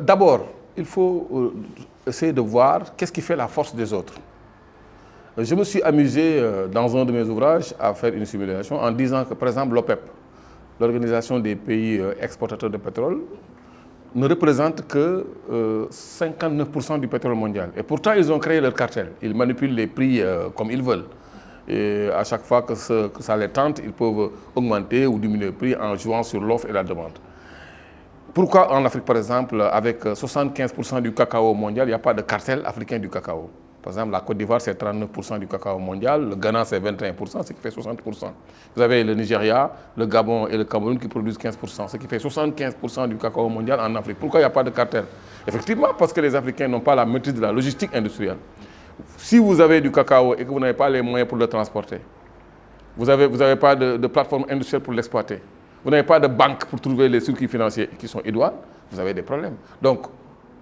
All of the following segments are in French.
D'abord, il faut essayer de voir qu'est-ce qui fait la force des autres. Je me suis amusé dans un de mes ouvrages à faire une simulation en disant que, par exemple, l'OPEP, l'Organisation des pays exportateurs de pétrole, ne représente que 59% du pétrole mondial. Et pourtant, ils ont créé leur cartel. Ils manipulent les prix comme ils veulent. Et à chaque fois que ça les tente, ils peuvent augmenter ou diminuer le prix en jouant sur l'offre et la demande. Pourquoi en Afrique, par exemple, avec 75% du cacao mondial, il n'y a pas de cartel africain du cacao? Par exemple, la Côte d'Ivoire, c'est 39% du cacao mondial, le Ghana, c'est 21%, ce qui fait 60%. Vous avez le Nigeria, le Gabon et le Cameroun qui produisent 15%, ce qui fait 75% du cacao mondial en Afrique. Pourquoi il n'y a pas de cartel? Effectivement, parce que les Africains n'ont pas la maîtrise de la logistique industrielle. Si vous avez du cacao et que vous n'avez pas les moyens pour le transporter, vous n'avez pas de plateforme industrielle pour l'exploiter, vous n'avez pas de banque pour trouver les circuits financiers qui sont idoines, vous avez des problèmes. Donc,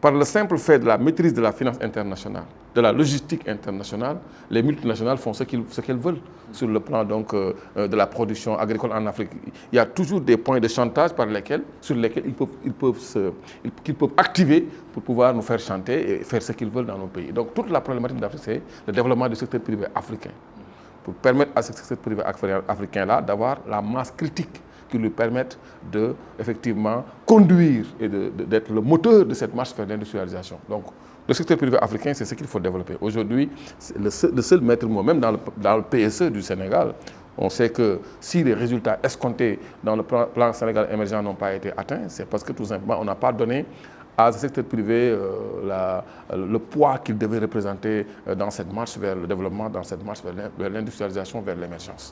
par le simple fait de la maîtrise de la finance internationale, de la logistique internationale, les multinationales font ce qu'elles veulent sur le plan donc, de la production agricole en Afrique. Il y a toujours des points de chantage sur lesquels ils peuvent activer pour pouvoir nous faire chanter et faire ce qu'ils veulent dans nos pays. Donc toute la problématique d'Afrique, c'est le développement du secteur privé africain, pour permettre à ce secteur privé africain-là d'avoir la masse critique qui lui permettent de, effectivement, conduire et d'être le moteur de cette marche vers l'industrialisation. Donc, le secteur privé africain, c'est ce qu'il faut développer. Aujourd'hui, le seul maître mot, même dans le PSE du Sénégal, on sait que si les résultats escomptés dans le plan Sénégal émergent n'ont pas été atteints, c'est parce que tout simplement, on n'a pas donné à ce secteur privé le poids qu'il devait représenter dans cette marche vers le développement, dans cette marche vers l'industrialisation, vers l'émergence.